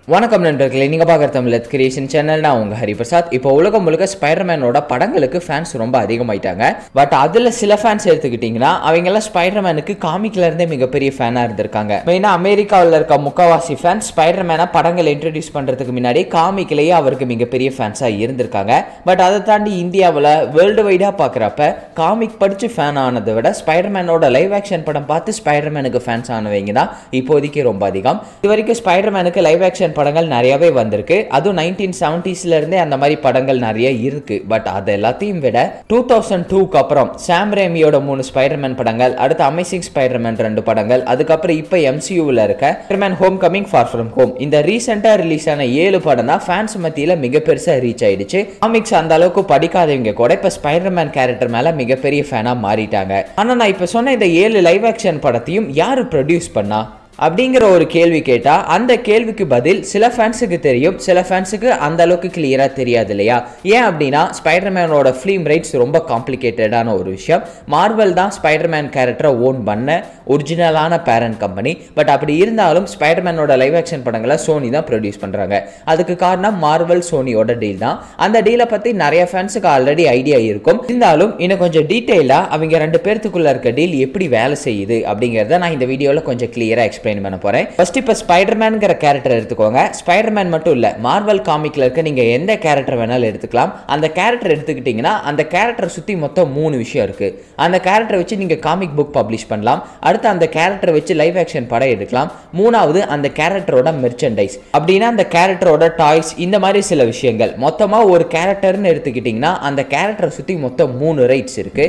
வணக்கம் நண்பர்களே, நீங்க பார்க்குற தமிழ் கிரியேஷன் சேனல். நான் உங்க ஹரிபிரசாத். இப்போ உலகம் முழுக்க ஸ்பைடர்மேனோட படங்களுக்கு ஃபேன்ஸ் ரொம்ப அதிகமாயிட்டாங்க. பட் அதுல சில ஃபேன்ஸ் எடுத்துக்கிட்டீங்கன்னா அவங்க எல்லாம் ஸ்பைடர்மேனுக்கு காமிக்ல இருந்தே மிகப்பெரிய ஃபேனா இருந்திருக்காங்க. மெயினா அமெரிக்காவில் இருக்க முக்காவாசி ஃபேன்ஸ் ஸ்பைடர்மேனை படங்கள் இன்ட்ரடியூஸ் பண்றதுக்கு முன்னாடி காமிக்லேயே அவருக்கு மிகப்பெரிய ஃபேன்ஸா இருந்திருக்காங்க. பட் அதை தாண்டி இந்தியாவில் வேர்ல்டு வைடா பார்க்குறப்ப காமிக் படிச்சு ஃபேன் ஆனதை விட ஸ்பைடர்மேனோட லைவ் ஆக்ஷன் படம் பார்த்து ஸ்பைடர்மேனுக்கு ஃபேன்ஸ் ஆனவங்க தான் இப்போதைக்கு ரொம்ப அதிகம். இது வரைக்கும் ஸ்பைடர்மேனுக்கு லைவ் ஆக்ஷன் படங்கள் நிறையவே வந்திருக்கு. அதுவும் 1970s இருந்தே அந்த மாதிரி படங்கள் நிறைய இருக்கு. பட் அது எல்லாத்தையும் விட 2002க்கு அப்புறம் சாம் ரேமியோட 3 ஸ்பைடர்மேன் படங்கள், அடுத்து அமேசிங் ஸ்பைடர்மேன் 2 படங்கள், அதுக்கப்புறம் இப்போ MCUல இருக்க Spiderman home coming for from home, இந்த ரீசெண்டா ரிலீஸ் ஆன 7 படம் தான் ஃபேன்ஸ் மத்தியில மிக பெருசா ரீச் ஆயிடுச்சு. காமிக்ஸ் அந்த அளவுக்கு படிக்காதவங்க கூட இப்ப ஸ்பைடர்மேன் கேரக்டர் மேல மிகப்பெரிய ஃபேனா மாறிட்டாங்க. ஆனா நான் இப்ப சொன்ன இந்த 7 லைவ் ஆக்ஷன் படத்தையும் யாரு ப்ரொடியூஸ் பண்ணா அப்படிங்கிற ஒரு கேள்வி கேட்டா அந்த கேள்விக்கு பதில் சில ஃபேன்ஸுக்கு தெரியும், சில ஃபேன்ஸுக்கு அந்த அளவுக்கு கிளியரா தெரியாது இல்லையா? ஏன் அப்படின்னா ஸ்பைடர்மேனோட ஃபிலிம் ரைட்ஸ் ரொம்ப காம்ப்ளிகேட்டடான ஒரு விஷயம். மார்வல் தான் ஸ்பைடர்மேன் கேரக்டரை ஓன் பண்ண ஒரிஜினலான பேரண்ட் கம்பெனி. பட் அப்படி இருந்தாலும் ஸ்பைடர்மேனோட லைவ் ஆக்ஷன் படங்களை சோனி தான் ப்ரொடியூஸ் பண்றாங்க. அதுக்கு காரணம் மார்வல் சோனியோட டீல் தான். அந்த டீலை பத்தி நிறைய ஃபேன்ஸுக்கு ஆல்ரெடி ஐடியா இருக்கும். இருந்தாலும் இன்னும் கொஞ்சம் டீட்டெயிலா அவங்க 2 பேர்த்துக்குள்ள இருக்க டீல் எப்படி வேலை செய்யுது அப்படிங்கறத நான் இந்த வீடியோல கொஞ்சம் கிளியரா எக்ஸ்பிளைன் பண்ண போறேன். ஃபர்ஸ்ட் இப்ப ஸ்பைடர்மேன்ங்கற கேரக்டர் எடுத்துக்கோங்க. ஸ்பைடர்மேன் மட்டும் இல்ல, மார்வல் காமிக்ல இருக்க நீங்க எந்த கேரக்டர் வேணாலும் எடுத்துக்கலாம். அந்த கேரக்டர் எடுத்துக்கிட்டீங்கன்னா அந்த கேரக்டர் சுத்தி மொத்தம் 3 விஷயம் இருக்கு. அந்த கேரக்டரை வச்சு நீங்க காமிக் புக் பப்ளிஷ் பண்ணலாம். அடுத்து அந்த கேரக்டரை வச்சு லைவ் ஆக்ஷன் படம் எடுக்கலாம். மூணாவது அந்த கேரக்டரோட மெர்ச்சன்டைஸ், அப்படின்னா அந்த கேரக்டரோட டாய்ஸ், இந்த மாதிரி சில விஷயங்கள். மொத்தமா ஒரு கேரக்டர்னு எடுத்துக்கிட்டீங்கன்னா அந்த கேரக்டரை சுத்தி மொத்தம் 3 ரைட்ஸ் இருக்கு.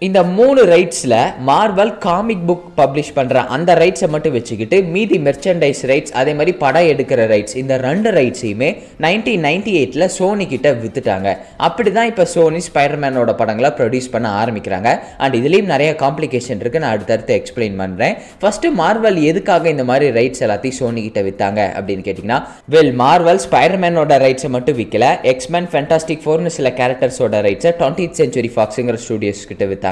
இந்த 3 ரைட்ஸ்ல மார்வல் காமிக் புக் பப்ளிஷ் பண்ற அந்த ரைட்ஸை மட்டும் வச்சுக்கிட்டு மீதி மெர்ச்சன்டைஸ் ரைட்ஸ், அதே மாதிரி படம் எடுக்கிற ரைட்ஸ், இந்த 2 ரைட்ஸையுமே 1998ல சோனி கிட்ட வித்துட்டாங்க. அப்படிதான் இப்ப சோனி ஸ்பைடர்மேனோட படங்களை ப்ரொடியூஸ் பண்ண ஆரம்பிக்கிறாங்க. அண்ட் இதுலயும் நிறைய காம்ப்ளிகேஷன் இருக்கு, நான் அடுத்தடுத்து எக்ஸ்பிளைன் பண்றேன். ஃபர்ஸ்ட் மார்வல் எதுக்காக இந்த மாதிரி ரைட்ஸ் எல்லாத்தையும் சோனி கிட்ட வித்தாங்க அப்படின்னு கேட்டீங்கன்னா, மார்வல் ஸ்பைடர்மேனோட ரைட்ஸை மட்டும் விற்கல, எக்ஸ்மேன், ஃபேண்டாஸ்டிக் ஃபோர்னு சில கேரக்டர்ஸோட ரைட்ஸை 20th Century Foxங்கிற ஸ்டுடியோஸ் கிட்ட வித்தாங்க.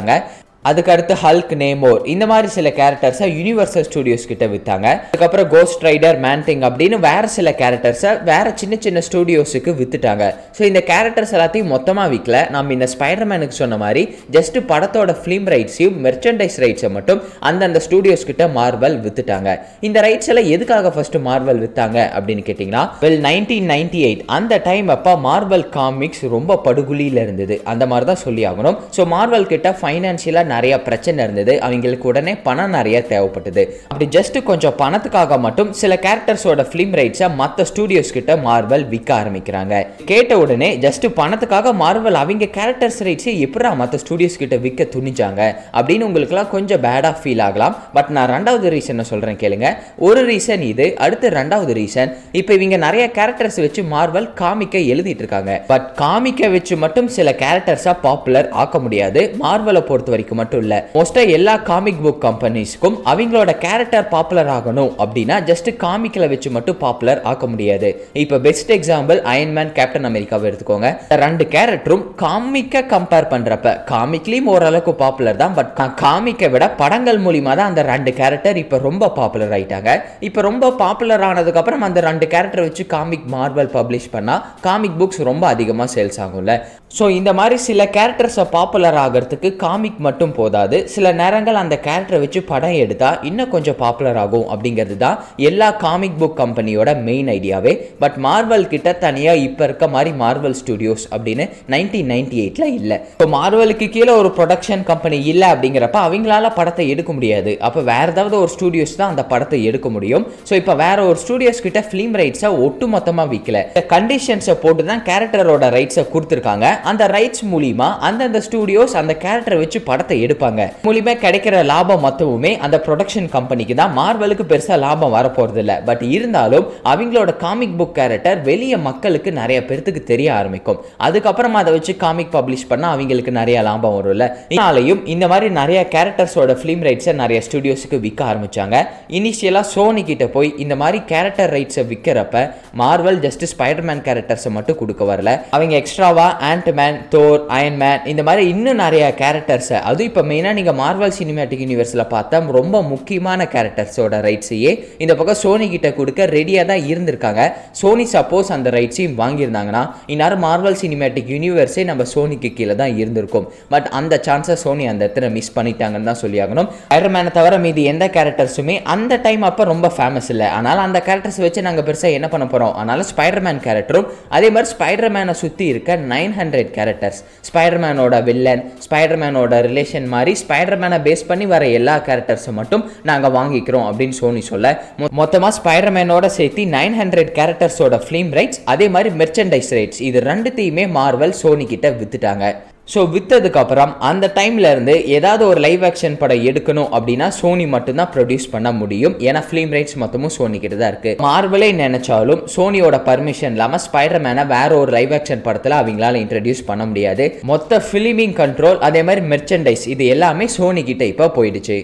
அதுக்கடுத்து ஹல்க், நேமோர், இந்த மாதிரி சில கேரக்டர்ஸை யூனிவர்சல் ஸ்டுடியோஸ் கிட்ட வித்தாங்க. அதுக்கப்புறம் கோஸ்ட் ரைடர், மேன்டிங் அப்படின்னு வேற சில கேரக்டர்ஸை வேற சின்ன சின்ன ஸ்டுடியோஸுக்கு வித்துட்டாங்க. ஸோ இந்த கேரக்டர்ஸ் எல்லாத்தையும் மொத்தமா விற்கல. நம்ம இந்த ஸ்பைடர்மேனுக்கு சொன்ன மாதிரி ஜஸ்ட் படத்தோட ஃபிலிம் ரைட்ஸையும் மெர்ச்சன்டைஸ் ரைட்ஸை மட்டும் அந்தந்த ஸ்டுடியோஸ் கிட்ட மார்வல் வித்துட்டாங்க. இந்த ரைட்ஸ் எல்லாம் எதுக்காக ஃபர்ஸ்ட் மார்வல் வித்தாங்க அப்படின்னு கேட்டீங்கன்னா, 1998 அந்த டைம் அப்ப மார்வல் காமிக்ஸ் ரொம்ப படுகுழியில இருந்தது, அந்த மாதிரி தான் சொல்லி ஆகணும். ஸோ மார்வல் கிட்ட ஃபைனான்சியலா நிறைய பிரச்சனை இருந்தது, அவங்களுக்கு உடனே பணம் நிறைய தேவைப்பட்டது. அப்படி ஜஸ்ட் கொஞ்சம் பணத்துக்காக மட்டும் சில கேரக்டர்ஸோட ஃபிலிம் ரைட்ஸை மற்ற ஸ்டுடியோஸ் கிட்ட மார்வல் விற்க ஆரம்பிக்கிறாங்க. கேட்ட உடனே ஜஸ்ட் பணத்துக்காக மார்வல் அவங்க கேரக்டர்ஸ் ரைட்ஸை எப்படா மற்ற ஸ்டுடியோஸ் கிட்ட விற்க துணிஞ்சாங்க அப்படின்னு உங்களுக்குலாம் கொஞ்சம் பேடா ஃபீல் ஆகலாம். பட் நான் 2வது ரீசன் சொல்றேன் கேளுங்க. ஒரு ரீசன் இது, அடுத்து 2வது ரீசன், இப்போ இவங்க நிறைய கேரக்டர்ஸ் வச்சு மார்வல் காமிக்கை எழுதிட்டு இருக்காங்க. பட் காமிக்கை வச்சு மட்டும் சில கேரக்டர்ஸா பாப்புலர் ஆக்க முடியாது. மார்வலை பொறுத்த வரைக்கும் மட்டும் இல்ல, மோஸ்டா எல்லா காமிக் புக் கம்பெனிஸ்க்கும் அவங்களோட கேரக்டர் பாப்புலர் ஆகணும் அப்படின்னா ஜஸ்ட் காமிக்ல வச்சு மட்டும் பாப்புலர் ஆக்க முடியாது. இப்ப best example iron man, captain அமெரிக்காவை எடுத்துக்கோங்க. 2 கேரக்டரும் காமிக்க கம்பேர் பண்றப்ப காமிக்லயும் ஓரளவுக்கு பாப்புலர் தான். பட் காமிக்கை விட படங்கள் மூலியமா தான் அந்த 2 கேரக்டர் இப்ப ரொம்ப பாப்புலர் ஆயிட்டாங்க. இப்ப ரொம்ப பாப்புலர் ஆனதுக்கு அப்புறம் அந்த 2 கேரக்டர் வச்சு காமிக் மார்வல் பப்ளிஷ் பண்ணா காமிக் புக்ஸ் ரொம்ப அதிகமா சேல்ஸ் ஆகும்ல. ஸோ இந்த மாதிரி சில கேரக்டர்ஸை பாப்புலர் ஆகிறதுக்கு காமிக் மட்டும் போதாது, சில நேரங்கள் அந்த கேரக்டரை வச்சு படம் எடுத்தா இன்னும் கொஞ்சம் பாப்புலர் ஆகும் அப்படிங்கிறது தான் எல்லா காமிக் புக் கம்பெனியோட மெயின் ஐடியாவே. பட் மார்வல் கிட்ட தனியா இப்ப இருக்க மாதிரி மார்வல் ஸ்டுடியோஸ் அப்படின்னு 1998ல இல்ல. இப்போ மார்வலுக்கு கீழே ஒரு ப்ரொடக்ஷன் கம்பெனி இல்ல அப்படிங்கிறப்ப அவங்களால படத்தை எடுக்க முடியாது. அப்ப வேற ஏதாவது ஒரு ஸ்டுடியோஸ் தான் அந்த படத்தை எடுக்க முடியும். ஸோ இப்போ வேற ஒரு ஸ்டுடியோஸ் கிட்ட ஃபிலிம் ரைட்ஸை ஒட்டு மொத்தமா விற்கல, கண்டிஷன்ஸை போட்டு தான் கேரக்டரோட ரைட்ஸை கொடுத்துருக்காங்க. அந்த ரைட்ஸ் மூலியமா அந்தந்த ஸ்டுடியோஸ் அந்த கேரக்டரை வச்சு படத்தை எடுப்பாங்க. மூலியமா கிடைக்கிற லாபம் மொத்தமுமே அந்த ப்ரொடக்ஷன் கம்பெனிக்கு தான். மார்வலுக்கு பெருசா லாபம் வரப்போறது இல்ல. பட் இருந்தாலும் அவங்களோட காமிக் புக் கேரக்டர் வெளிய மக்களுக்கு நிறைய பேருக்கு தெரிய ஆரம்பிக்கும். அதுக்கப்புறம் அதை வச்சு காமிக் பப்ளிஷ் பண்ணா அவங்களுக்கு நிறைய லாபம் வரும்ல. இதனாலையும் இந்த மாதிரி நிறைய கேரக்டர்ஸோட ஃபிலிம் ரைட்ஸை நிறைய ஸ்டுடியோஸுக்கு விற்க ஆரம்பிச்சாங்க. இனிஷியலா சோனி கிட்ட போய் இந்த மாதிரி கேரக்டர் ரைட்ஸை விற்கிறப்ப மார்வல் ஜஸ்ட் ஸ்பைடர்மேன் கேரக்டர்ஸை மட்டும் கொடுக்க வரல, அவங்க எக்ஸ்ட்ராவா ஆண்ட்மேன், தோர், அயன்மேன் இந்த மாதிரி இன்னும் நிறைய கேரக்டர்ஸை, அதுவும் இப்போ மெயினாக நீங்கள் மார்வல் சினிமேட்டிக் யூனிவர்ஸில் பார்த்தா ரொம்ப முக்கியமான கேரக்டர்ஸோட ரைட்ஸையே இந்த பக்கம் சோனி கிட்ட கொடுக்க ரெடியாக தான் இருந்திருக்காங்க. சோனி சப்போஸ் அந்த ரைட்ஸையும் வாங்கியிருந்தாங்கன்னா இந்நேரம் மார்வல் சினிமேட்டிக் யூனிவர்ஸே நம்ம சோனிக்கு கீழே தான் இருந்திருக்கும். பட் அந்த சான்ஸை சோனி அந்த இடத்துல மிஸ் பண்ணிட்டாங்கன்னு தான் சொல்லி ஆகணும். ஸ்பைடர்மேனை தவிர மீதி எந்த கேரக்டர்ஸுமே அந்த டைம் அப்போ ரொம்ப ஃபேமஸ் இல்லை. அதனால் அந்த கேரக்டர்ஸ் வச்சு நாங்கள் பெருசாக என்ன பண்ண போகிறோம், அதனால் ஸ்பைடர்மேன் கேரக்டரும் அதே மாதிரி ஸ்பைடர்மேனை சுற்றி இருக்க 900 கேரக்டர்ஸ், ஸ்பைடர்மேனோட வில்லன், ஸ்பைடர்மேனோட ரிலேஷன் மாதிரி ஸ்பைடர்மேனை பேஸ் பண்ணி வர எல்லா கேரக்டர்ஸை மட்டும் நாங்கள் வாங்கிக்கிறோம் அப்படின்னு சோனி சொல்ல, மொத்தமாக ஸ்பைடர்மேனோட சேர்த்து 900 கேரக்டர்ஸோட ஃபிலிம் ரைட்ஸ் அதே மாதிரி மெர்ச்சன்டைஸ் ரைட்ஸ் இது ரெண்டுத்தையுமே மார்வல் சோனி கிட்ட வித்துட்டாங்க. ஸோ விற்றதுக்கு அப்புறம் அந்த டைம்ல இருந்து ஏதாவது ஒரு லைவ் ஆக்ஷன் படம் எடுக்கணும் அப்படின்னா சோனி மட்டும்தான் ப்ரொடியூஸ் பண்ண முடியும். ஏன்னா ஃபிலிம் ரைட்ஸ் மொத்தமும் சோனி கிட்ட தான் இருக்கு. மார்வலே நினைச்சாலும் சோனியோட பர்மிஷன் இல்லாமல் ஸ்பைடர்மேனை வேற ஒரு லைவ் ஆக்ஷன் படத்தில் அவங்களால இன்ட்ரடியூஸ் பண்ண முடியாது. மொத்த ஃபிலிமிங் கண்ட்ரோல் அதே மாதிரி மெர்ச்சன்டைஸ் இது எல்லாமே சோனி கிட்ட இப்போ போயிடுச்சு.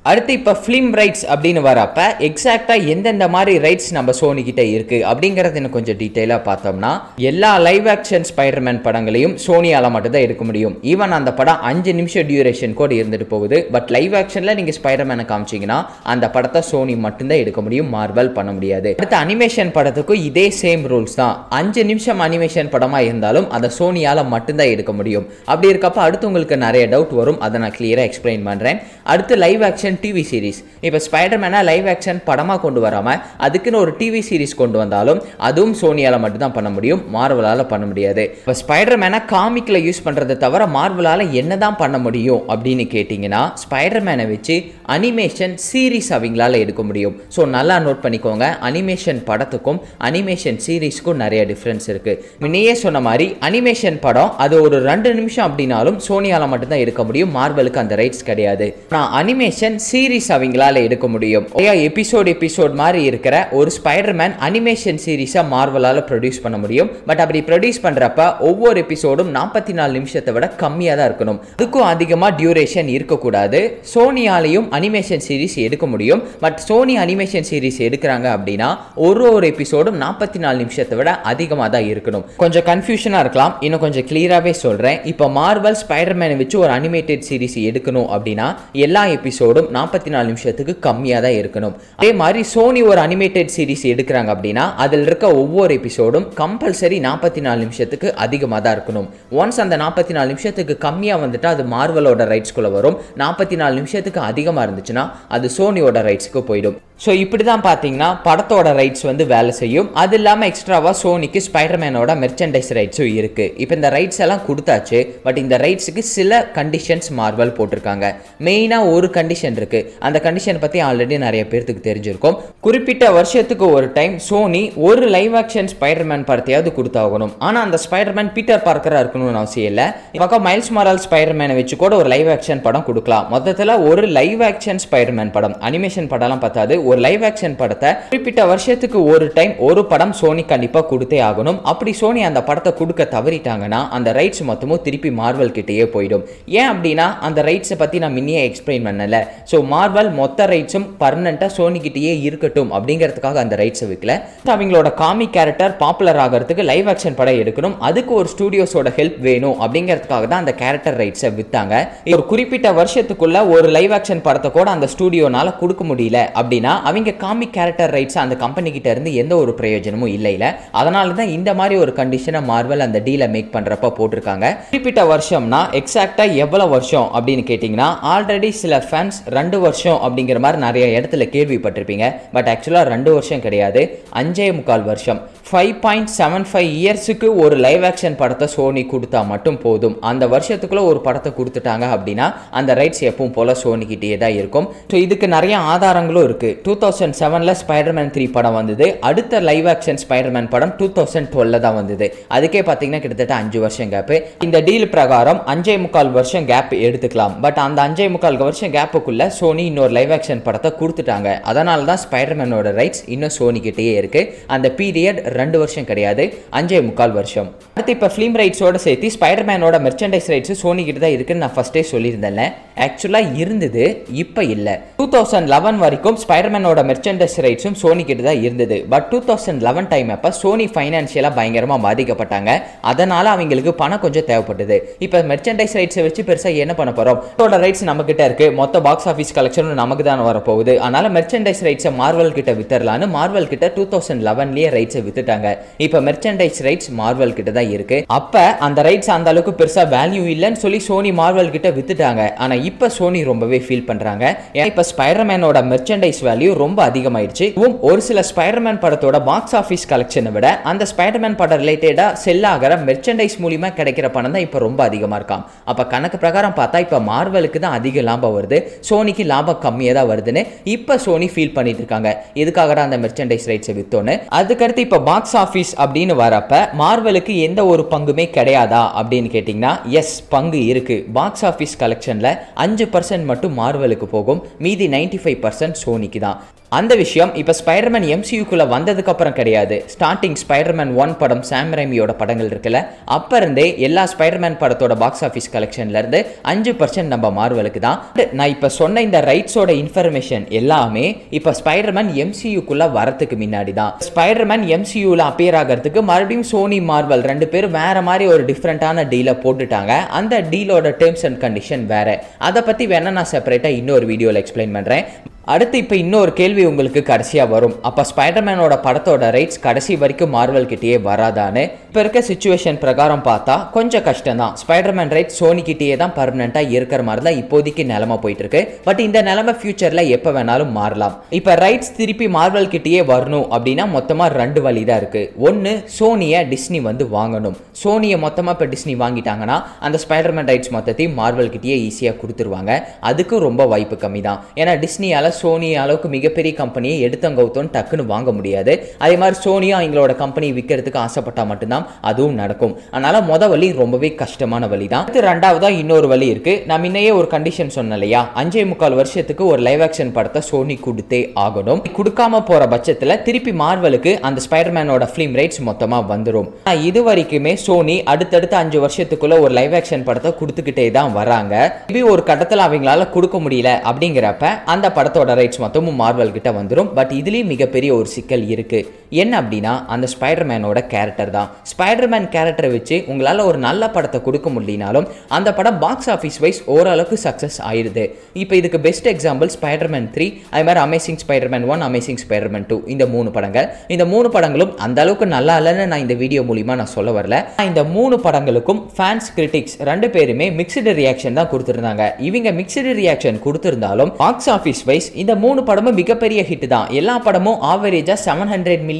அடுத்து இப்போ ஃபிலிம் ரைட்ஸ் அப்படின்னு வரப்ப எக்ஸாக்டாக எந்தெந்த மாதிரி ரைட்ஸ் நம்ம சோனி கிட்ட இருக்கு அப்படிங்கிறது எனக்கு கொஞ்சம் டீட்டெயிலாக பார்த்தோம்னா, எல்லா லைவ் ஆக்ஷன் ஸ்பைடர்மேன் படங்களையும் சோனியால் மட்டும் தான் எடுக்க முடியும். ஈவன் அந்த படம் 5 நிமிஷம் டியூரேஷன் கூட இருந்துட்டு போகுது. பட் லைவ் ஆக்ஷனில் நீங்கள் ஸ்பைடர்மேனை காமிச்சிங்கன்னா அந்த படத்தை சோனி மட்டும்தான் எடுக்க முடியும், மார்வல் பண்ண முடியாது. அடுத்து அனிமேஷன் படத்துக்கும் இதே சேம் ரூல்ஸ் தான். 5 நிமிஷம் அனிமேஷன் படமாக இருந்தாலும் அதை சோனியால் மட்டும்தான் எடுக்க முடியும். அப்படி இருக்கப்ப அடுத்து உங்களுக்கு நிறைய டவுட் வரும், அதை நான் கிளியராக எக்ஸ்பிளைன் பண்ணுறேன். அடுத்து லைவ் ஆக்ஷன் டிவி சீரிஸ், இப்போ ஸ்பைடர்மேனை லைவ் ஆக்ஷன் படமாக கொண்டு வராமல் அதுக்குன்னு ஒரு டிவி சீரிஸ் கொண்டு வந்தாலும் அதுவும் சோனியால் மட்டும்தான் பண்ண முடியும், மார்வலால் பண்ண முடியாது. இப்போ ஸ்பைடர்மேனை காமிக்கில் யூஸ் பண்ணுறதை தவிர மார்வலால் என்ன தான் பண்ண முடியும் அப்படின்னு கேட்டிங்கன்னா, ஸ்பைடர்மேனை வச்சு அனிமேஷன் சீரிஸ் அவங்களால எடுக்க முடியும். ஸோ நல்லா நோட் பண்ணிக்கோங்க, அனிமேஷன் படத்துக்கும் அனிமேஷன் சீரிஸ்க்கும் நிறைய டிஃப்ரென்ஸ் இருக்குது. முன்னையே சொன்ன மாதிரி அனிமேஷன் படம் அது ஒரு 2 நிமிஷம் அப்படின்னாலும் சோனியால் மட்டும்தான் எடுக்க முடியும், மார்வலுக்கு அந்த ரைட்ஸ் கிடையாது. ஆனால் அனிமேஷன் சீரிஸ் அவங்களால எடுக்க முடியும். எபிசோட் மாதிரி இருக்கிற ஒரு ஸ்பைடர்மேன் அனிமேஷன் சீரிஸை மார்வலால ப்ரொடியூஸ் பண்ண முடியும். பட் அப்படி ப்ரொடியூஸ் பண்றப்ப ஒவ்வொரு எபிசோடும் 44 நிமிஷத்தை விட கம்மியாக தான் இருக்கணும், அதுக்கும் அதிகமாக டியூரேஷன் இருக்கக்கூடாது. சோனியாலையும் அனிமேஷன் சீரிஸ் எடுக்க முடியும். பட் சோனி அனிமேஷன் சீரிஸ் எடுக்கிறாங்க அப்படின்னா ஒரு எபிசோடும் 44 நிமிஷத்தை விட அதிகமாக தான் இருக்கணும். கொஞ்சம் கன்ஃபியூஷனாக இருக்கலாம், இன்னும் கொஞ்சம் கிளியராகவே சொல்கிறேன். இப்போ மார்வல் ஸ்பைடர்மேனை வச்சு ஒரு அனிமேட்டட் சீரிஸ் எடுக்கணும் அப்படின்னா எல்லா எபிசோடும் 44 நிமிஷத்துக்கு கம்மியாக தான் இருக்கணும். அதே மாதிரி சோனி ஒரு அனிமேட்டட் சீரிஸ் எடுக்கிறாங்க அப்படின்னா அதில் இருக்க ஒவ்வொரு எபிசோடும் கம்பல்சரி 44 நிமிஷத்துக்கு அதிகமாக தான் இருக்கணும். ஒன்ஸ் அந்த 44 நிமிஷத்துக்கு கம்மியாக வந்துட்டு அது மார்வலோட ரைட்ஸ்குள்ளே வரும். 44 நிமிஷத்துக்கு அதிகமாக இருந்துச்சுன்னா அது சோனியோட ரைட்ஸ்க்கு போயிடும். ஸோ இப்படி தான் பார்த்தீங்கன்னா படத்தோட ரைட்ஸ் வந்து வேலை செய்யும். அது இல்லாமல் எக்ஸ்ட்ராவாக சோனிக்கு ஸ்பைடர்மேனோட மெர்ச்சன்டைஸ் ரைட்ஸும் இருக்குது. இப்போ இந்த ரைட்ஸ் எல்லாம் கொடுத்தாச்சு. பட் இந்த ரைட்ஸுக்கு சில கண்டிஷன்ஸ் மார்வல் போட்டிருக்காங்க. மெயினாக ஒரு கண்டிஷன் இருக்குது. அந்த கண்டிஷன் பற்றி ஆல்ரெடி நிறைய பேருக்கு தெரிஞ்சிருக்கும். குறிப்பிட்ட வருஷத்துக்கு ஒரு டைம் சோனி ஒரு லைவ் ஆக்ஷன் ஸ்பைடர்மேன் படத்தையாவது கொடுத்தாகணும். ஆனால் அந்த ஸ்பைடர்மேன் பீட்டர் பார்க்கராக இருக்கணும்னு அவசியம் இல்லை. பக்கம் மைல்ஸ் மொரால்ஸ் ஸ்பைடர்மேனை வச்சு கூட ஒரு லைவ் ஆக்ஷன் படம் கொடுக்கலாம். மொத்தத்தில் ஒரு லைவ் ஆக்ஷன் ஸ்பைடர்மேன் படம், அனிமேஷன் படம்லாம் பார்த்தாது, ஒரு லைவ் ஆக்ஷன் படத்தை குறிப்பிட்ட வருஷத்துக்கு ஒரு டைம் ஒரு படம் சோனி கண்டிப்பாக கொடுத்தே ஆகணும். அப்படி சோனி அந்த படத்தை கொடுக்க தவறிட்டாங்கன்னா அந்த ரைட்ஸ் மொத்தமும் திருப்பி மார்வல் கிட்டேயே போயிடும். ஏன் அப்படின்னா அந்த ரைட்ஸை பற்றி நான் முன்னையே எக்ஸ்பிளைன் பண்ணல. ஸோ மார்வல் மொத்த ரைட்ஸும் பர்மனெண்ட்டாக சோனி கிட்டேயே இருக்கட்டும் அப்படிங்கிறதுக்காக அந்த ரைட்ஸை விற்கல. அவங்களோட காமிக் கேரக்டர் பாப்புலர் ஆகிறதுக்கு லைவ் ஆக்ஷன் படம் எடுக்கணும், அதுக்கு ஒரு ஸ்டூடியோஸோட ஹெல்ப் வேணும் அப்படிங்கிறதுக்காக தான் அந்த கேரக்டர் ரைட்ஸை விற்றாங்க. ஒரு குறிப்பிட்ட வருஷத்துக்குள்ள ஒரு லைவ் ஆக்ஷன் படத்தை கூட அந்த ஸ்டூடியோனால கொடுக்க முடியல அப்படின்னா அவங்க காமிக் கேரக்டர் ரைட்ஸ் அந்த கம்பெனி கிட்ட இருந்து எந்த ஒரு பிரயோஜனமும் இல்ல. அதனால தான் இந்த மாதிரி ஒரு கண்டிஷனை மார்வல் அந்த டீலை மேக் பண்றப்ப போட்டிருக்காங்க. குறிப்பிட்ட வருஷம்னா எக்ஸாக்டா எவ்வளவு வருஷம் அப்படின்னு கேட்டீங்கன்னா ஆல்ரெடி சில ஃபேன்ஸ் 2 வருஷம் அப்படிங்கிற மாதிரி நிறைய இடத்துல கேள்விப்பட்டிருப்பீங்க. பட் ஆக்சுவலா 2 வருஷம் கிடையாது, 5.25 வருஷம், 5.75 இயர்ஸுக்கு ஒரு லைவ் ஆக்ஷன் படத்தை சோனி கொடுத்தா மட்டும் போதும். அந்த வருஷத்துக்குள்ள ஒரு படத்தை கொடுத்துட்டாங்க அப்படின்னா அந்த ரைட்ஸ் எப்பவும் போல சோனி கிட்டே தான் இருக்கும். ஸோ இதுக்கு நிறைய ஆதாரங்களும் இருக்கு. 2007ல ஸ்பைடர்மேன் 3 படம் வந்தது. அடுத்த லைவ் ஆக்ஷன் ஸ்பைடர்மேன் படம் 2012ல தான் வந்தது. அதுக்கே பார்த்தீங்கன்னா கிட்டத்தட்ட 5 வருஷம் கேப். இந்த டீல் பிரகாரம் 5.25 வருஷம் கேப் எடுத்துக்கலாம். பட் அந்த 5.25 வருஷம் கேப்புக்குள்ள சோனி இன்னொரு லைவ் ஆக்ஷன் படத்தை கொடுத்துட்டாங்க. அதனால தான் ஸ்பைடர்மேனோட ரைட்ஸ் இன்னும் சோனி கிட்டேயே இருக்கு. அந்த பீரியட் 2 வருஷம் கிடையாது, 5.25 வருஷம். அடுத்து இப்போ ஃபிலிம் ரைட்ஸோட சேர்த்து ஸ்பைடர்மேனோட மெர்ச்சன்டைஸ் ரைட்ஸ் சோனி கிட்ட தான் இருக்குன்னு நான் ஃபர்ஸ்டே சொல்லியிருந்தேன். ஆக்சுவலாக இருந்தது, இப்போ இல்லை. 2011 வரைக்கும் ஸ்பைடர்மேன் ஸ்பைடர்மேனோட மெர்ச்சன்டைஸ் ரைட்ஸும் சோனி கிட்ட தான் இருந்தது. பட் 2011 டைம் அப்ப சோனி ஃபைனான்சியலா பயங்கரமா பாதிக்கப்பட்டாங்க. அதனால அவங்களுக்கு பணம் கொஞ்சம் தேவைப்பட்டது. இப்ப மெர்ச்சன்டைஸ் ரைட்ஸை வச்சு பெருசா என்ன பண்ண போறோம், இதோட ரைட்ஸ் நம்ம கிட்ட இருக்கு, மொத்த பாக்ஸ் ஆஃபீஸ் கலெக்ஷனும் நமக்கு தான் வரப்போகுது, அதனால மெர்ச்சன்டைஸ் ரைட்ஸை மார்வல் கிட்ட வித்தரலான்னு மார்வல் கிட்ட 2011லயே ரைட்ஸை வித்துட்டாங்க. இப்ப மெர்ச்சன்டைஸ் ரைட்ஸ் மார்வல் கிட்ட தான் இருக்கு. அப்ப அந்த ரைட்ஸ் அந்த அளவுக்கு பெருசா வேல்யூ இல்லைன்னு சொல்லி சோனி மார்வல் கிட்ட வித்துட்டாங்க. ஆனா இப்ப சோனி ரொம்பவே ஃபீல் பண்றாங்க. ஏன்னா இப்ப ஸ்பைடர்மேனோட மெர்ச்சன்டைஸ் வேல்யூ ரொம்ப அதிகமாயிடுச்சு. ஒரு சில ஸ்பைடர்மேன் படத்தோட பாக்ஸ் ஆஃபீஸ் கலெக்ஷனை விட அந்த ஸ்பைடர்மேன் படம் ரிலேட்டடா செல் ஆகிற மெர்ச்சன்டைஸ் மூலியமா கிடைக்கிற பணம் தான் இப்ப ரொம்ப அதிகமா இருக்காம். அப்ப கணக்கு பிரகாரம் பார்த்தா இப்ப மார்வலுக்கு தான் அதிக லாபம் வருது, சோனிக்கு லாபம் கம்மியா தான் வருதுன்னு இப்ப சோனி ஃபீல் பண்ணிட்டு இருக்காங்க. எதுக்காக அந்த மெர்ச்சன்டைஸ் ரைட்ஸ் வித்தோன்னு. அதுக்கடுத்து இப்ப பாக்ஸ் ஆஃபீஸ் அப்படின்னு வரப்ப மார்வலுக்கு எந்த ஒரு பங்குமே கிடையாதா அப்படின்னு கேட்டீங்கன்னா எஸ், பங்கு இருக்கு. பாக்ஸ் ஆஃபீஸ் கலெக்ஷன்ல 5% மட்டும் மார்வலுக்கு போகும், மீதி 95% சோனிக்கு தான். அந்த விஷயம் இப்ப ஸ்பைடர்மேன் எம்சியூக்குள்ள வந்ததுக்கு அப்புறம் கிடையாது. ஸ்டார்டிங் ஸ்பைடர்மேன் 1 படம் சாம் ரைமியோட படங்கள் இருக்குல்ல, அப்ப இருந்தே எல்லா ஸ்பைடர்மேன் படத்தோட பாக்ஸ் ஆஃபீஸ் கலெக்ஷன்ல இருந்து 5% நம்ம மார்வலுக்கு தான். நான் இப்ப சொன்ன இந்த ரைட்ஸோட இன்ஃபர்மேஷன் எல்லாமே இப்ப ஸ்பைடர்மேன் எம்சியூக்குள்ள வரதுக்கு முன்னாடி தான். ஸ்பைடர்மேன் எம்சியூல அப்பியர் ஆகிறதுக்கு மறுபடியும் சோனி மார்வல் 2 பேரும் வேற மாதிரி ஒரு டிஃப்ரெண்டான டீலை போட்டுட்டாங்க. அந்த டீலோட டேர்ம்ஸ் அண்ட் கண்டிஷன் வேற. அதை பத்தி வேணா நான் செப்பரேட்டா இன்னொரு வீடியோல எக்ஸ்பிளைன் பண்றேன். அடுத்து இப்ப இன்னொரு கேள்வி உங்களுக்கு கடைசியா வரும், அப்ப ஸ்பைடர்மேனோட படத்தோட ரைட்ஸ் கடைசி வரைக்கும் மார்வல் கிட்டேயே வராதான்னு. இப்ப இருக்க சிச்சுவேஷன் பிரகாரம் பார்த்தா கொஞ்சம் கஷ்டம் தான். ஸ்பைடர்மேன் ரைட் சோனி கிட்டேயே தான் பர்மனண்டா இருக்கிற மாதிரி தான் இப்போதைக்கு நிலைமை போயிட்டு இருக்கு. பட் இந்த நிலைமை ஃபியூச்சர்ல எப்ப வேணாலும் மாறலாம். இப்ப ரைட்ஸ் திருப்பி மார்வல் கிட்டேயே வரணும் அப்படின்னா மொத்தமா 2 வழி தான் இருக்கு. ஒன்னு, சோனியை டிஸ்னி வந்து வாங்கணும். சோனியை மொத்தமா இப்ப டிஸ்னி வாங்கிட்டாங்கன்னா அந்த ஸ்பைடர்மேன் ரைட்ஸ் மொத்தத்தையும் மார்வல் கிட்டேயே ஈஸியா கொடுத்துருவாங்க. அதுக்கு ரொம்ப வாய்ப்பு கம்மி தான். ஏன்னா டிஸ்னியால சோனி அளவுக்கு மிகப்பெரிய கம்பெனியை எடுத்தங்கவுத்தோன்னு டக்குன்னு வாங்க முடியாது. அதே மாதிரி சோனியும் அவங்களோட கம்பெனி விற்கிறதுக்கு ஆசைப்பட்டா மட்டும்தான் அதுவும் நடக்கும். அதனால முத வழி ரொம்பவே கஷ்டமான வழி தான். ரெண்டாவதா இன்னொரு வழி இருக்கு. நான் முன்னையே ஒரு கண்டிஷன் சொன்னேன் இல்லையா, 5.25 வருஷத்துக்கு ஒரு லைவ் ஆக்ஷன் படத்தை சோனி கொடுத்தே ஆகணும். கொடுக்காம போற பட்சத்துல திருப்பி மார்வலுக்கு அந்த ஸ்பைடர்மேனோட ஃபிலிம் ரைட்ஸ் மொத்தமா வந்துடும். இது வரைக்குமே சோனி அடுத்தடுத்த 5 வருஷத்துக்குள்ள ஒரு லைவ் ஆக்ஷன் படத்தை கொடுத்துக்கிட்டே தான் வராங்க. இப்படி ஒரு கட்டத்துல அவங்களால கொடுக்க முடியல அப்படிங்கிறப்ப அந்த படத்தோட ரைட்ஸ் மொத்தமும் மார்வல் கிட்ட வந்துரும். பட் இதுலயும் மிகப்பெரிய ஒரு சிக்கல் இருக்கு. என்ன அப்படின்னா அந்த ஸ்பைடர்மேனோட கேரக்டர் தான். ஸ்பைடர்மேன் கேரக்டரை வச்சு உங்களால ஒரு நல்ல படத்தை கொடுக்க முடியினாலும் அந்த படம் பாக்ஸ் ஆஃபீஸ் வைஸ் ஓரளவுக்கு சக்சஸ் ஆயிடுது. இப்போ இதுக்கு பெஸ்ட் எக்ஸாம்பிள் ஸ்பைடர்மேன் 3, அதே மாதிரி அமேசிங் ஸ்பைடர்மேன் 1, அமேசிங் ஸ்பைடர்மேன் 2, இந்த 3 படங்கள். இந்த 3 படங்களும் அந்த அளவுக்கு நல்லா இல்லைன்னு நான் இந்த வீடியோ மூலியமா நான் சொல்ல வரல. இந்த 3 படங்களுக்கும் ஃபேன்ஸ் கிரிட்டிக்ஸ் 2 பேருமே மிக்ஸ்டு ரியாக்ஷன் தான் கொடுத்திருந்தாங்க. இவங்க மிக்ஸ்டு ரியாக்ஷன் கொடுத்திருந்தாலும் பாக்ஸ் ஆஃபீஸ் வைஸ் இந்த 3 படமும் மிகப்பெரிய ஹிட் தான். எல்லா படமும் ஆவரேஜா $700 மில்லியன்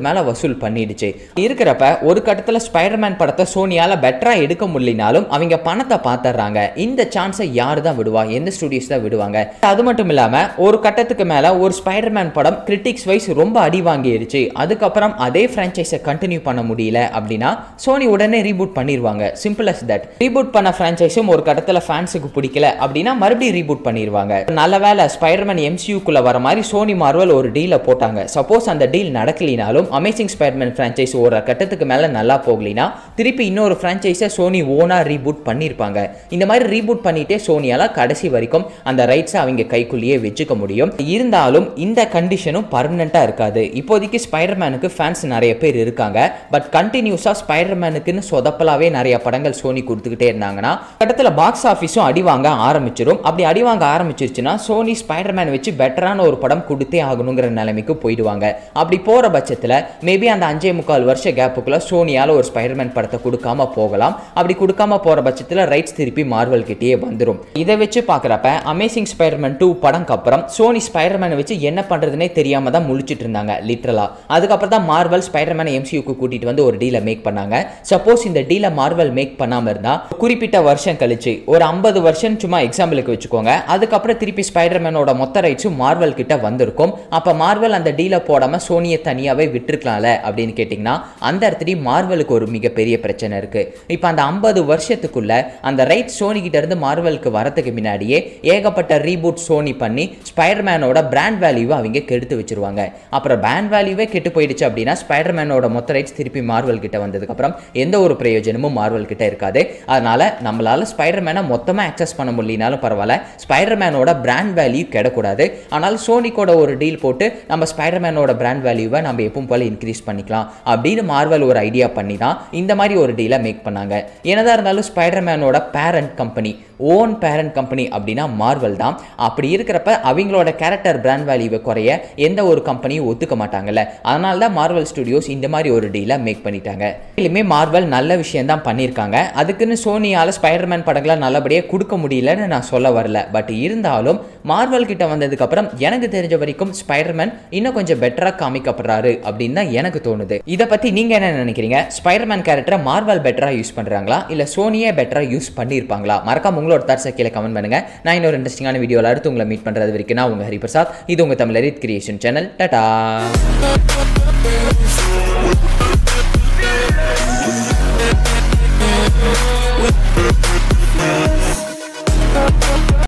மேல வசூல் பண்ணிடுச்சு. இருக்கிறப்ப ஒரு கட்டத்துல ஸ்பைடர்மேன் படத்தை சோனியால பெட்டரா எடுக்க முடியலனாலும் அவங்க பணத்தை பாத்துறாங்க. இந்த சான்ஸை யாரு தான் விடுவா, எந்த ஸ்டுடியோஸ் தான் விடுவாங்க? அது மட்டும் இல்லாம ஒரு கட்டத்துக்கு மேல ஒரு ஸ்பைடர்மேன் படம் கிரிட்டிக்ஸ் வைஸ் ரொம்ப அடி வாங்கிடுச்சு. அதுக்கப்புறம் அதே பிரான்ச்சைஸை கண்டினியூ பண்ண முடியல அப்படின்னா சோனி உடனே ரீபூட் பண்ணிடுவாங்க. Simple as that. ரீபூட் பண்ண பிரான்ச்சைஸும் ஒரு கட்டத்துல ஃபேன்ஸுக்கு பிடிக்கல அப்படின்னா மறுபடியும் ரீபூட் பண்ணிடுவாங்க. நல்ல வேளை ஸ்பைடர்மேன் எம்சியூக்குள்ள வர மாதிரி சோனி மார்வல் ஒரு டீல போட்டாங்க. சப்போஸ் அந்த டீல் நடக்கலினாலும் அமேசிங் ஸ்பைடர்மேன் பிரான்ச்சைஸ் ஒரு கட்டத்துக்கு மேல நல்லா போகலினா திருப்பி இன்னொரு பிரான்ச்சைஸை சோனி ஓனா ரீபூட் பண்ணிருப்பாங்க. இந்த மாதிரி ரீபூட் பண்ணிட்டே சோனியால கடைசி வரைக்கும் அந்த ரைட்ஸை அவங்க கைக்குள்ளேயே வச்சுக்க முடியும். இருந்தாலும் இந்த கண்டிஷனும் பர்மனண்டா இருக்காது. இப்போதைக்கு ஸ்பைடர்மேனுக்கு ஃபேன்ஸ் நிறைய பேர் இருக்காங்க. பட் கண்டினியூஸா ஸ்பைடர்மேனுக்குன்னு சொதப்பலாவே நிறைய படங்கள் சோனி கொடுத்துக்கிட்டே இருந்தாங்கன்னா கட்டத்துல பாக்ஸ் ஆஃபீஸும் அடி வாங்க ஆரம்பிச்சிடும். அப்படி அடி வாங்க ஆரம்பிச்சிருச்சுன்னா சோனி ஸ்பைடர்மேன் வச்சு பெட்டரான ஒரு படம் கொடுத்தே ஆகணுங்கிற நிலைமைக்கு போயிடுவாங்க. அப்படி போற பட்சத்துல மேபி அந்த 5.25 வருஷ கேப்புக்குள்ள சோனியால ஒரு ஸ்பைடர்மேன் படத்தை கொடுக்காம போகலாம். அப்படி கொடுக்காம போற பட்சத்துல ரைட்ஸ் திருப்பி மார்வல் கிட்டேயே வந்துடும். இதை வச்சு பாக்குறப்ப அமேசிங் ஸ்பைடர்மேன் 2 படம்க்கு அப்புறம் சோனி ஸ்பைடர்மேன் வச்சு என்ன பண்றதுனே தெரியாம தான் முழிச்சிட்டு இருந்தாங்க லிட்டரலா. அதுக்கப்புறம் தான் மார்வல் ஸ்பைடர்மேன் எம்சியூக்கு கூட்டிட்டு வந்து ஒரு டீலை மேக் பண்ணாங்க. சப்போஸ் இந்த டீலை மார்வல் மேக் பண்ணாம இருந்தா குறிப்பிட்ட வருஷம் கழிச்சு ஒரு 50 வருஷம் சும்மா எக்ஸாம்பிளுக்கு வச்சுக்கோங்க, அதுக்கப்புறம் திருப்பி ஸ்பைடர்மேனோட மொத்த ரைட்ஸும் மார்வல் கிட்ட வந்திருக்கும். அப்ப மார்வல் அந்த டீல போடாம சோனியை தனியாவே விட்டுருக்கலாம்ல அப்படின்னு கேட்டீங்கன்னா அந்த இடத்துலயும் மார்வலுக்கு ஒரு மிகப்பெரிய பிரச்சனை இருக்கு. இப்ப அந்த 50 வருஷத்துக்குள்ள அந்த ரைட் சோனி கிட்ட இருந்து மார்வலுக்கு வரதுக்கு முன்னாடியே ஏகப்பட்ட ரீபூட் சோனி பண்ணி ஸ்பைடர்மேனோட பிராண்ட் வேல்யூவை அவங்க கெடுத்து வச்சிருவாங்க. அப்புறம் பிராண்ட் வேல்யூவே கெட்டு போயிடுச்சு அப்படின்னா ஸ்பைடர்மேனோட மொத்த ரைட்ஸ் திருப்பி மார்வல் கிட்ட வந்ததுக்கு அப்புறம் எந்த ஒரு பிரயோஜனமும் மார்வல் கிட்ட இருக்காது. அதனால நம்மளால ஸ்பைடர்மேனை மொத்தமா ஆக்சஸ் பண்ண முடியலனாலும் பரவாயில்ல, ஸ்பைடர்மேனோட பிராண்ட் வேல்யூ கெட விடக்கூடாது. ஆனால் சோனிக்கோட ஒரு டீல் போட்டு நம்ம ஸ்பைடர்மேனோட பிராண்ட் வேல்யூவை நம்ம எப்பவும் போல இன்க்ரீஸ் பண்ணிக்கலாம் அப்படின்னு மார்வல் ஒரு ஐடியா பண்ணி தான் இந்த மாதிரி ஒரு டீலை மேக் பண்ணாங்க. என்னதான் இருந்தாலும் ஸ்பைடர்மேனோட parent company, own parent company அப்படின்னா மார்வல் தான். அப்படி இருக்கிறப்ப அவங்களோட கேரக்டர் பிராண்ட் வேல்யூவை குறைய எந்த ஒரு கம்பெனியும் ஒத்துக்க மாட்டாங்கல்ல. அதனால தான் மார்வல் ஸ்டுடியோஸ் இந்த மாதிரி ஒரு டீலை மேக் பண்ணிட்டாங்க. இதுலையுமே மார்வல் நல்ல விஷயம் தான் பண்ணியிருக்காங்க. அதுக்குன்னு சோனியால் ஸ்பைடர்மேன் படங்களை நல்லபடியாக கொடுக்க முடியலன்னு நான் சொல்ல வரல. பட் இருந்தாலும் மார்வல் கிட்ட வந்ததுக்கப்புறம் எனக்கு தெரிஞ்ச வரைக்கும் ஸ்பைடர்மேன் இன்னும் கொஞ்சம் பெட்டராக காமிக்கப்படுறாரு அப்படின்னு தான் எனக்கு தோணுது. இதை பற்றி நீங்கள் என்ன நினைக்கிறீங்க? ஸ்பைடர்மேன் கேரக்டரை மார்வல் பெட்டராக யூஸ் பண்ணுறாங்களா இல்லை சோனியே பெட்டராக யூஸ் பண்ணியிருப்பாங்களா? மறக்காம உங்களோட தாட்ஸை கீழே கமெண்ட் பண்ணுங்க. நான் இன்னொரு இன்ட்ரெஸ்டிங்கான வீடியோவில் அடுத்து உங்களை மீட் பண்ணுறது வரைக்கும் நான் உங்கள் ஹரிபிரசாத். இது உங்கள் தமிழரித் கிரியேஷன் சேனல். டாடா.